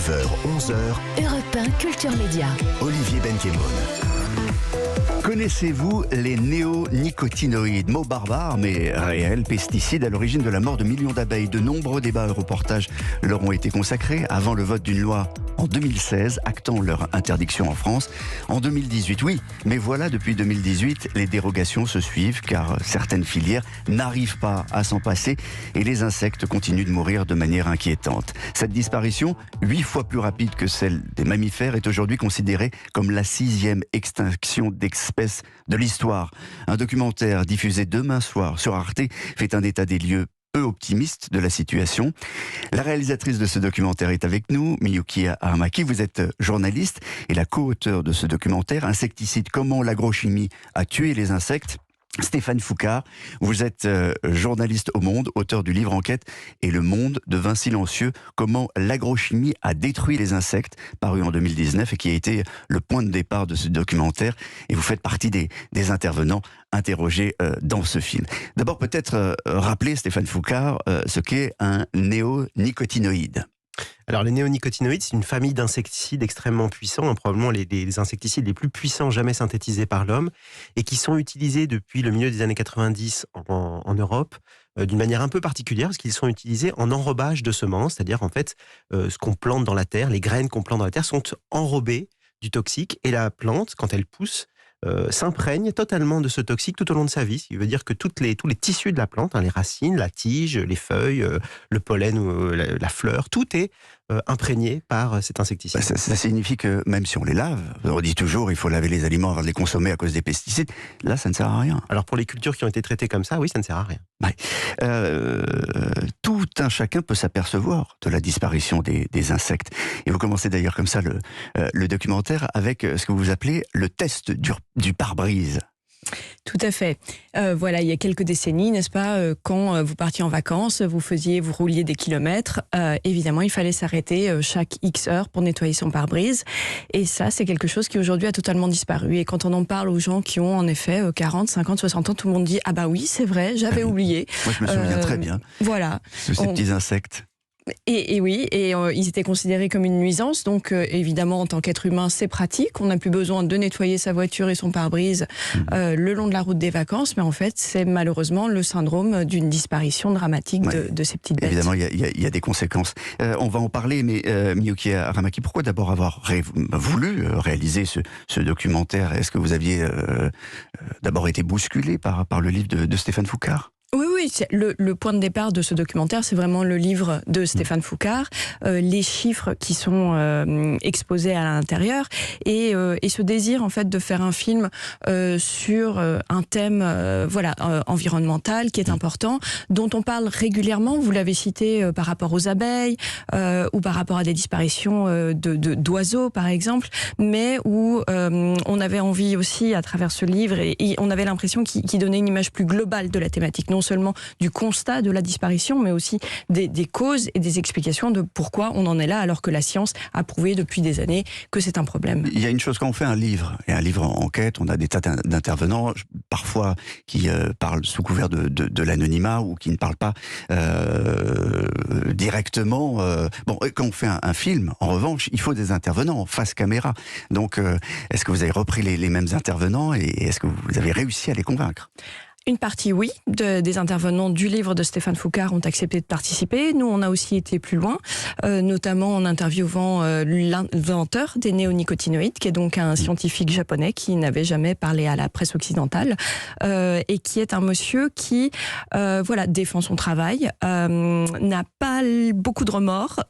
9h, 11h, Europe 1 Culture Média. Olivier Benkemoun. Connaissez-vous les néonicotinoïdes, mot barbare mais réel, pesticides à l'origine de la mort de millions d'abeilles? De nombreux débats et reportages leur ont été consacrés avant le vote d'une loi en 2016, actant leur interdiction en France. En 2018, oui, mais voilà, depuis 2018, les dérogations se suivent car certaines filières n'arrivent pas à s'en passer et les insectes continuent de mourir de manière inquiétante. Cette disparition, 8 fois plus rapide que celle des mammifères, est aujourd'hui considérée comme la 6e extinction d'espèces de l'histoire. Un documentaire diffusé demain soir sur Arte fait un état des lieux peu optimiste de la situation. La réalisatrice de ce documentaire est avec nous, Miyuki Aramaki. Vous êtes journaliste et la co-auteure de ce documentaire, Insecticide, comment l'agrochimie a tué les insectes. Stéphane Foucard, vous êtes journaliste au Monde, auteur du livre Enquête et le monde devint silencieux, comment l'agrochimie a détruit les insectes, paru en 2019 et qui a été le point de départ de ce documentaire. Et vous faites partie des intervenants interrogés dans ce film. D'abord, peut-être rappeler, Stéphane Foucard, ce qu'est un néonicotinoïde. Alors les néonicotinoïdes, c'est une famille d'insecticides extrêmement puissants, probablement les insecticides les plus puissants jamais synthétisés par l'homme, et qui sont utilisés depuis le milieu des années 90 en Europe, d'une manière un peu particulière, parce qu'ils sont utilisés en enrobage de semences, c'est-à-dire en fait ce qu'on plante dans la terre, les graines qu'on plante dans la terre sont enrobées du toxique, et la plante, quand elle pousse, s'imprègne totalement de ce toxique tout au long de sa vie. Ce qui veut dire que tous les tissus de la plante, les racines, la tige, les feuilles, le pollen ou la fleur, tout est imprégné par cet insecticide. Ça signifie que même si on les lave, on dit toujours il faut laver les aliments avant de les consommer à cause des pesticides, là ça ne sert à rien. Alors pour les cultures qui ont été traitées comme ça, oui, ça ne sert à rien. Ouais. Tout un chacun peut s'apercevoir de la disparition des insectes. Et vous commencez d'ailleurs comme ça le documentaire avec ce que vous appelez le test du pare-brise. Tout à fait. Voilà, il y a quelques décennies, n'est-ce pas, quand vous partiez en vacances, vous rouliez des kilomètres, évidemment, il fallait s'arrêter chaque X heures pour nettoyer son pare-brise. Et ça, c'est quelque chose qui aujourd'hui a totalement disparu. Et quand on en parle aux gens qui ont en effet 40, 50, 60 ans, tout le monde dit « Ah bah oui, c'est vrai, j'avais oublié ». Moi, je me souviens très bien voilà. de ces petits insectes. Et oui, ils étaient considérés comme une nuisance, donc évidemment en tant qu'être humain c'est pratique, on n'a plus besoin de nettoyer sa voiture et son pare-brise le long de la route des vacances, mais en fait c'est malheureusement le syndrome d'une disparition dramatique de ces petites bêtes. Évidemment il y a des conséquences, on va en parler, mais Miyuki Aramaki, pourquoi d'abord avoir voulu réaliser ce documentaire? Est-ce que vous aviez d'abord été bousculé par le livre de Stéphane Foucard? Oui, le point de départ de ce documentaire, c'est vraiment le livre de Stéphane Foucard, les chiffres qui sont exposés à l'intérieur et ce désir en fait de faire un film sur un thème environnemental qui est important, dont on parle régulièrement. Vous l'avez cité par rapport aux abeilles ou par rapport à des disparitions d'oiseaux par exemple, mais où on avait envie aussi à travers ce livre et on avait l'impression qu'il donnait une image plus globale de la thématique, non seulement du constat de la disparition, mais aussi des causes et des explications de pourquoi on en est là, alors que la science a prouvé depuis des années que c'est un problème. Il y a une chose, quand on fait un livre, et un livre en enquête, on a des tas d'intervenants, parfois qui parlent sous couvert de l'anonymat, ou qui ne parlent pas directement. Quand on fait un film, en revanche, il faut des intervenants face caméra. Donc, est-ce que vous avez repris les mêmes intervenants, et est-ce que vous avez réussi à les convaincre ? Une partie, oui, des intervenants du livre de Stéphane Foucard ont accepté de participer. Nous, on a aussi été plus loin, notamment en interviewant l'inventeur des néonicotinoïdes, qui est donc un scientifique japonais qui n'avait jamais parlé à la presse occidentale, et qui est un monsieur qui défend son travail, n'a pas beaucoup de remords,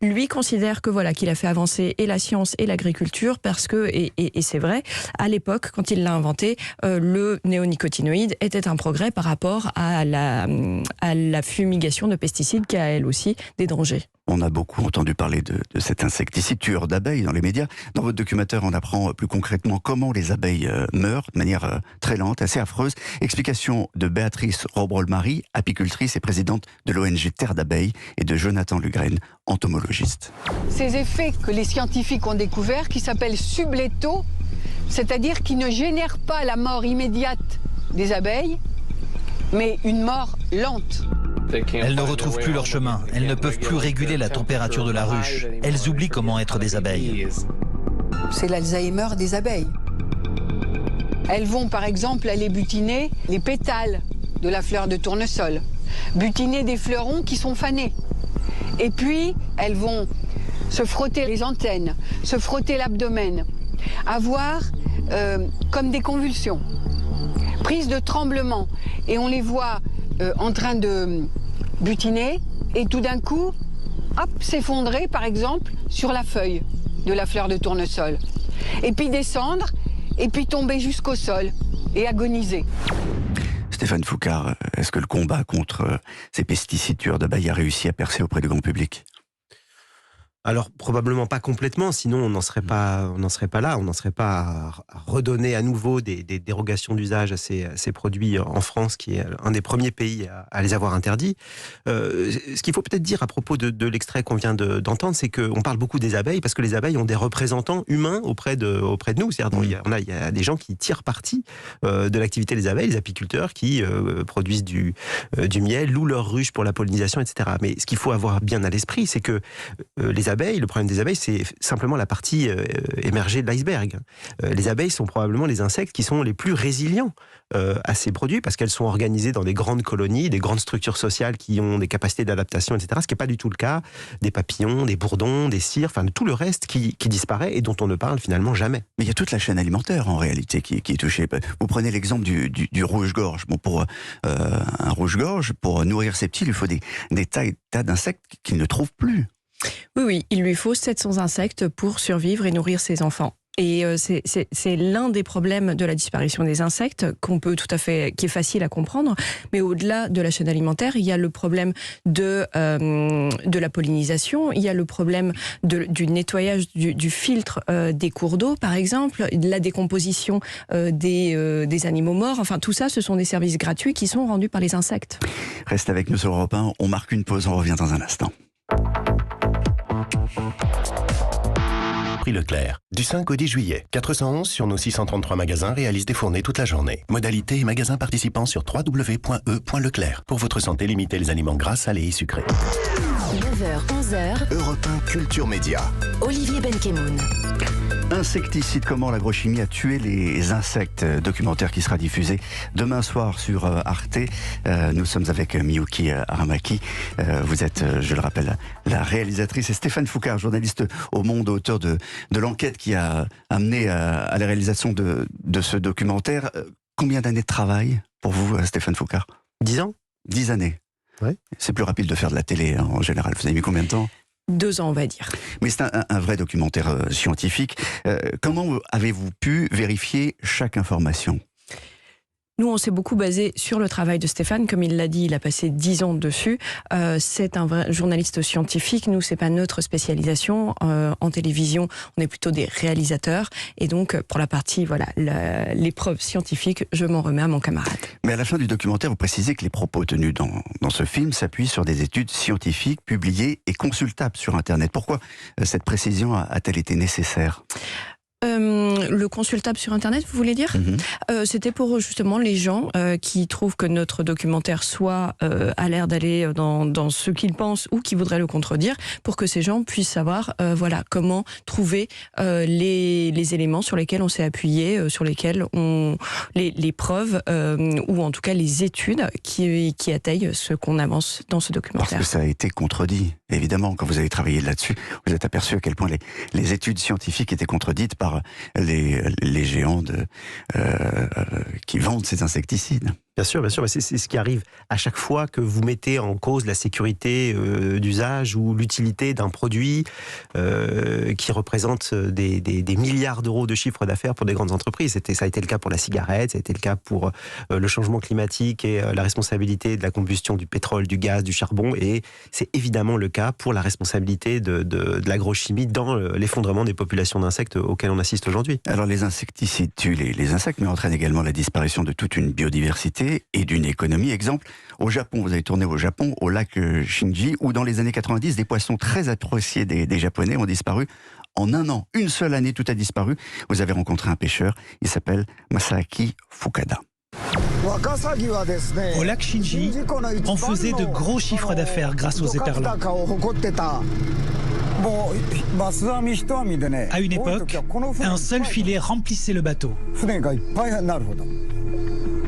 lui considère que qu'il a fait avancer et la science et l'agriculture, parce que, et c'est vrai, à l'époque, quand il l'a inventé, le néonicotinoïde était un progrès par rapport à la fumigation de pesticides qui a elle aussi des dangers. On a beaucoup entendu parler de cet insecticide tueur d'abeilles dans les médias. Dans votre documentaire, on apprend plus concrètement comment les abeilles meurent de manière très lente, assez affreuse. Explication de Béatrice Robrol-Marie, apicultrice et présidente de l'ONG Terre d'abeilles, et de Jonathan Lugren, entomologiste. Ces effets que les scientifiques ont découverts, qui s'appellent sublétaux, c'est-à-dire qui ne génèrent pas la mort immédiate des abeilles, mais une mort lente. Elles ne retrouvent plus leur chemin, elles ne peuvent plus réguler la température de la ruche, elles oublient comment être des abeilles. C'est l'Alzheimer des abeilles. Elles vont par exemple aller butiner les pétales de la fleur de tournesol, butiner des fleurons qui sont fanés. Et puis, elles vont se frotter les antennes, se frotter l'abdomen, avoir comme des convulsions, prise de tremblement. Et on les voit en train de butiner et tout d'un coup, hop, s'effondrer par exemple sur la feuille de la fleur de tournesol. Et puis descendre, et puis tomber jusqu'au sol et agoniser. Stéphane Foucard, est-ce que le combat contre ces pesticides tueurs d'abeilles a réussi à percer auprès du grand public ? Alors probablement pas complètement, sinon on n'en serait pas là, on n'en serait pas à redonner à nouveau des dérogations d'usage à ces produits en France, qui est un des premiers pays à les avoir interdits. Ce qu'il faut peut-être dire à propos de l'extrait qu'on vient d'entendre, c'est qu'on parle beaucoup des abeilles parce que les abeilles ont des représentants humains auprès de nous. C'est-à-dire il y a des gens qui tirent parti de l'activité des abeilles, les apiculteurs qui produisent du miel, louent leurs ruches pour la pollinisation, etc. Mais ce qu'il faut avoir bien à l'esprit, c'est que les abeilles, le problème des abeilles, c'est simplement la partie émergée de l'iceberg. Les abeilles sont probablement les insectes qui sont les plus résilients à ces produits parce qu'elles sont organisées dans des grandes colonies, des grandes structures sociales qui ont des capacités d'adaptation, etc. Ce qui n'est pas du tout le cas des papillons, des bourdons, des cires, enfin de tout le reste qui disparaît et dont on ne parle finalement jamais. Mais il y a toute la chaîne alimentaire en réalité qui est touchée. Vous prenez l'exemple du rouge-gorge. Bon, pour un rouge-gorge, pour nourrir ses petits, il lui faut des tas d'insectes qu'il ne trouve plus. Oui, il lui faut 700 insectes pour survivre et nourrir ses enfants. Et c'est l'un des problèmes de la disparition des insectes qui est facile à comprendre. Mais au-delà de la chaîne alimentaire, il y a le problème de la pollinisation, il y a le problème du nettoyage du filtre des cours d'eau, par exemple, de la décomposition des animaux morts. Enfin, tout ça, ce sont des services gratuits qui sont rendus par les insectes. Reste avec nous sur Europe 1, on marque une pause, on revient dans un instant. Prix Leclerc. Du 5 au 10 juillet, 411 sur nos 633 magasins réalisent des fournées toute la journée. Modalité et magasins participants sur www.e.leclerc. Pour votre santé, limitez les aliments gras, salés et sucrés. 9h, 11h. Europe 1 Culture Média. Olivier Benkemoun. Insecticide, comment l'agrochimie a tué les insectes, documentaire qui sera diffusé demain soir sur Arte. Nous sommes avec Miyuki Aramaki. Vous êtes, je le rappelle, la réalisatrice, et Stéphane Foucard, journaliste au Monde, auteur de l'enquête qui a amené à la réalisation de ce documentaire. Combien d'années de travail pour vous, Stéphane Foucard ? 10 ans. 10 années. Ouais. C'est plus rapide de faire de la télé en général. Vous avez mis combien de temps ? 2 ans, on va dire. Mais c'est un vrai documentaire scientifique. Comment avez-vous pu vérifier chaque information ? Nous, on s'est beaucoup basé sur le travail de Stéphane. Comme il l'a dit, il a passé 10 ans dessus. C'est un vrai journaliste scientifique. Nous, c'est pas notre spécialisation. En télévision, on est plutôt des réalisateurs. Et donc, pour la partie, l'épreuve scientifique, je m'en remets à mon camarade. Mais à la fin du documentaire, vous précisez que les propos tenus dans ce film s'appuient sur des études scientifiques publiées et consultables sur Internet. Pourquoi cette précision a-t-elle été nécessaire ? Le consultable sur Internet, vous voulez dire ? C'était pour justement les gens qui trouvent que notre documentaire soit a l'air d'aller dans ce qu'ils pensent ou qui voudraient le contredire, pour que ces gens puissent savoir comment trouver les éléments sur lesquels on s'est appuyé, sur lesquels les preuves ou en tout cas les études qui atteignent ce qu'on avance dans ce documentaire. Parce que ça a été contredit, évidemment. Quand vous avez travaillé là-dessus, vous êtes aperçu à quel point les études scientifiques étaient contredites par les géants qui vendent ces insecticides. Bien sûr, c'est ce qui arrive à chaque fois que vous mettez en cause la sécurité d'usage ou l'utilité d'un produit qui représente des milliards d'euros de chiffre d'affaires pour des grandes entreprises. Ça a été le cas pour la cigarette, ça a été le cas pour le changement climatique et la responsabilité de la combustion du pétrole, du gaz, du charbon, et c'est évidemment le cas pour la responsabilité de l'agrochimie dans l'effondrement des populations d'insectes auxquelles on assiste aujourd'hui. Alors les insecticides tuent les insectes, mais entraînent également la disparition de toute une biodiversité et d'une économie. Exemple, au Japon, vous avez tourné au Japon, au lac Shinji, où dans les années 90, des poissons très appréciés des Japonais ont disparu. En un an, une seule année, tout a disparu. Vous avez rencontré un pêcheur, il s'appelle Masaaki Fukada. Au lac Shinji, on faisait de gros chiffres d'affaires grâce aux éperlans. À une époque, un seul filet remplissait le bateau.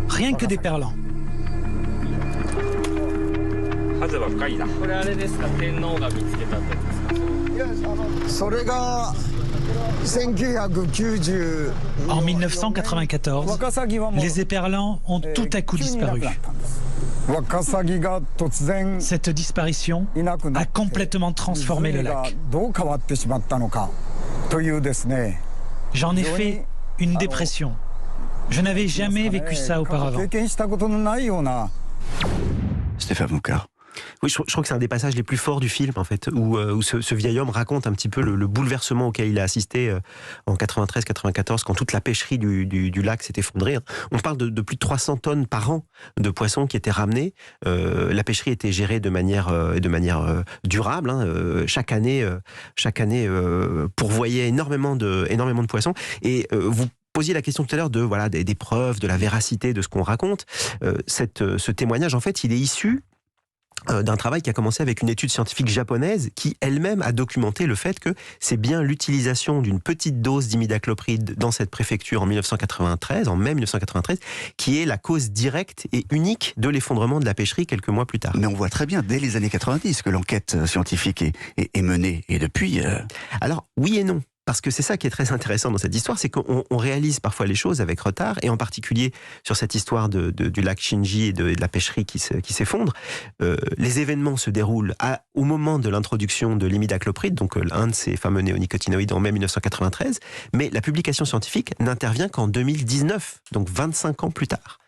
Rien que des perlants. En 1994, les éperlans ont tout à coup disparu. Cette disparition a complètement transformé le lac. J'en ai fait une dépression. Je n'avais jamais vécu ça auparavant. Stéphane Foucard. Oui, je crois que c'est un des passages les plus forts du film, en fait, où ce vieil homme raconte un petit peu le bouleversement auquel il a assisté en 93-94, quand toute la pêcherie du lac s'est effondrée. On parle de plus de 300 tonnes par an de poissons qui étaient ramenés. La pêcherie était gérée de manière durable. Chaque année pourvoyait énormément de poissons. Et vous posiez la question tout à l'heure des preuves, de la véracité de ce qu'on raconte. Ce témoignage, en fait, il est issu d'un travail qui a commencé avec une étude scientifique japonaise qui elle-même a documenté le fait que c'est bien l'utilisation d'une petite dose d'imidaclopride dans cette préfecture en mai 1993, qui est la cause directe et unique de l'effondrement de la pêcherie quelques mois plus tard. Mais on voit très bien dès les années 90 que l'enquête scientifique est menée, et depuis... Alors, oui et non. Parce que c'est ça qui est très intéressant dans cette histoire, c'est qu'on réalise parfois les choses avec retard, et en particulier sur cette histoire du lac Shinji et de la pêcherie qui s'effondre. Les événements se déroulent au moment de l'introduction de l'imidaclopride, donc un de ces fameux néonicotinoïdes en mai 1993, mais la publication scientifique n'intervient qu'en 2019, donc 25 ans plus tard.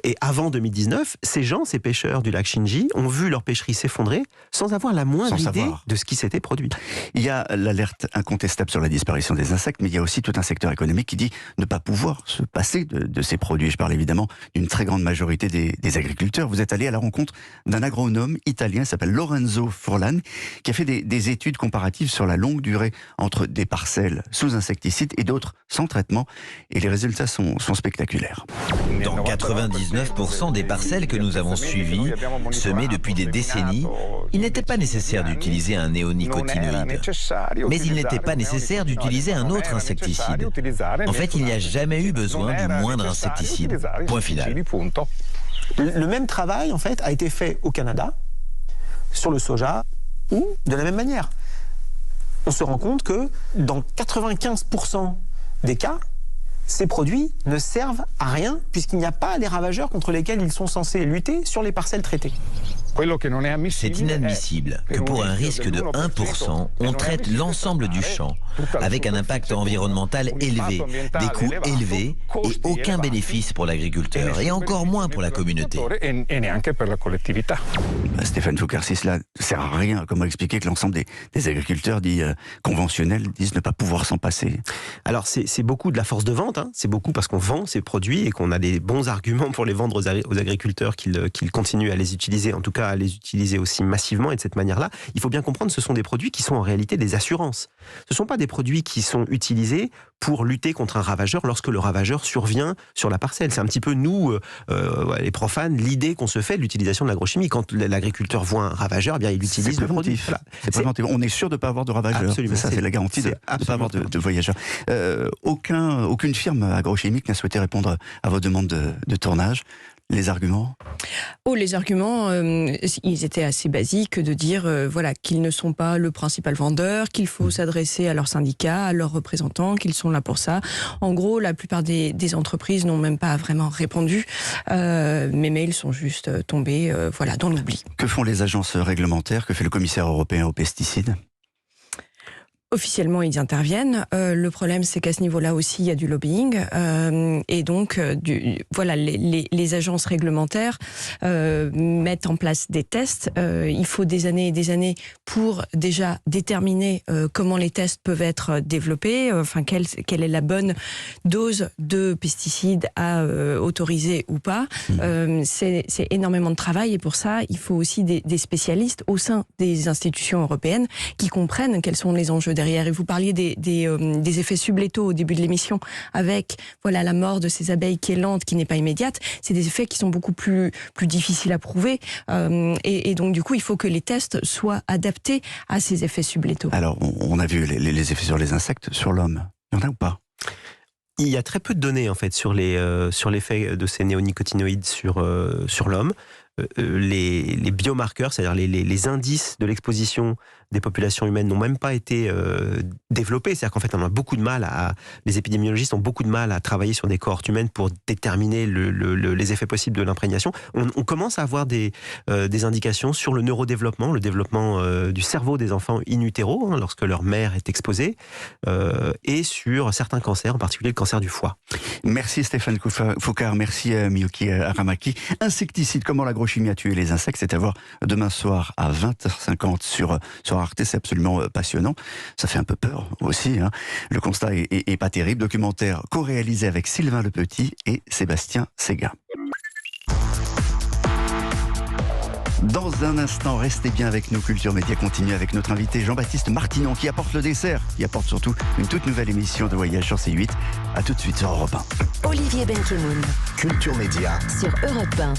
Et avant 2019, ces pêcheurs du lac Shinji ont vu leur pêcherie s'effondrer sans avoir la moindre idée de ce qui s'était produit. Il y a l'alerte incontestable sur la disparition des insectes, mais il y a aussi tout un secteur économique qui dit ne pas pouvoir se passer de ces produits. Je parle évidemment d'une très grande majorité des agriculteurs. Vous êtes allé à la rencontre d'un agronome italien, il s'appelle Lorenzo Furlan, qui a fait des études comparatives sur la longue durée entre des parcelles sous insecticides et d'autres sans traitement, et les résultats sont spectaculaires. Dans 99% des parcelles que nous avons suivies, semées depuis des décennies, il n'était pas nécessaire d'utiliser un néonicotinoïde. Mais il n'était pas nécessaire d'utiliser un autre insecticide. En fait, il n'y a jamais eu besoin du moindre insecticide. Point final. Le même travail, en fait, a été fait au Canada, sur le soja, ou de la même manière. On se rend compte que dans 95% des cas, ces produits ne servent à rien puisqu'il n'y a pas les ravageurs contre lesquels ils sont censés lutter sur les parcelles traitées. C'est inadmissible que pour un risque de 1%, on traite l'ensemble du champ avec un impact environnemental élevé, des coûts élevés et aucun bénéfice pour l'agriculteur et encore moins pour la communauté. Stéphane Foucard, si cela ne sert à rien, comment expliquer que l'ensemble des agriculteurs dits conventionnels disent ne pas pouvoir s'en passer? Alors c'est beaucoup de la force de vente, c'est beaucoup parce qu'on vend ces produits et qu'on a des bons arguments pour les vendre aux agriculteurs qu'ils continuent à les utiliser, en tout cas à les utiliser aussi massivement et de cette manière-là. Il faut bien comprendre que ce sont des produits qui sont en réalité des assurances. Ce ne sont pas des produits qui sont utilisés pour lutter contre un ravageur lorsque le ravageur survient sur la parcelle. C'est un petit peu nous, les profanes, l'idée qu'on se fait de l'utilisation de l'agrochimie. Quand l'agriculteur voit un ravageur, eh bien, il utilise le produit. Voilà. C'est préventif. On est sûr de ne pas avoir de ravageurs. Absolument. C'est la garantie de ne pas avoir de voyageurs. Aucune firme agrochimique n'a souhaité répondre à vos demandes de tournage. Les arguments ? Les arguments, ils étaient assez basiques, de dire qu'ils ne sont pas le principal vendeur, qu'il faut s'adresser à leurs syndicats, à leurs représentants, qu'ils sont là pour ça. En gros, la plupart des entreprises n'ont même pas vraiment répondu. Mes mails sont juste tombés dans l'oubli. Que font les agences réglementaires ? Que fait le commissaire européen aux pesticides ? Officiellement, ils interviennent. Le problème, c'est qu'à ce niveau-là aussi, il y a du lobbying. Et donc, les agences réglementaires mettent en place des tests. Il faut des années et des années pour déjà déterminer comment les tests peuvent être développés, quelle est la bonne dose de pesticides à autoriser ou pas. C'est énormément de travail et pour ça, il faut aussi des spécialistes au sein des institutions européennes qui comprennent quels sont les enjeux derrière. Et vous parliez des effets sublétaux au début de l'émission, avec voilà la mort de ces abeilles qui est lente, qui n'est pas immédiate. C'est des effets qui sont beaucoup plus difficiles à prouver. Et donc du coup, il faut que les tests soient adaptés à ces effets sublétaux. Alors, on a vu les effets sur les insectes, sur l'homme. Il y en a ou pas ? Il y a très peu de données en fait sur l'effet de ces néonicotinoïdes sur l'homme. Les biomarqueurs, c'est-à-dire les indices de l'exposition des populations humaines n'ont même pas été développés. C'est-à-dire qu'en fait, les épidémiologistes ont beaucoup de mal à travailler sur des cohortes humaines pour déterminer les effets possibles de l'imprégnation. On commence à avoir des indications sur le neurodéveloppement, le développement du cerveau des enfants in utero, lorsque leur mère est exposée, et sur certains cancers, en particulier le cancer du foie. Merci Stéphane Foucard, merci Miyuki Aramaki. Insecticide, comment l'agrochimie a tué les insectes, c'est à voir demain soir à 20h50 sur Arte, c'est absolument passionnant. Ça fait un peu peur aussi, hein. Le constat est pas terrible. Documentaire co-réalisé avec Sylvain Lepetit et Sébastien Séguin. Dans un instant, restez bien avec nous. Culture Média continue avec notre invité Jean-Baptiste Martinon qui apporte le dessert, qui apporte surtout une toute nouvelle émission de voyage sur C8. A tout de suite sur Europe 1. Olivier Benkemoun. Culture Média Sur Europe 1.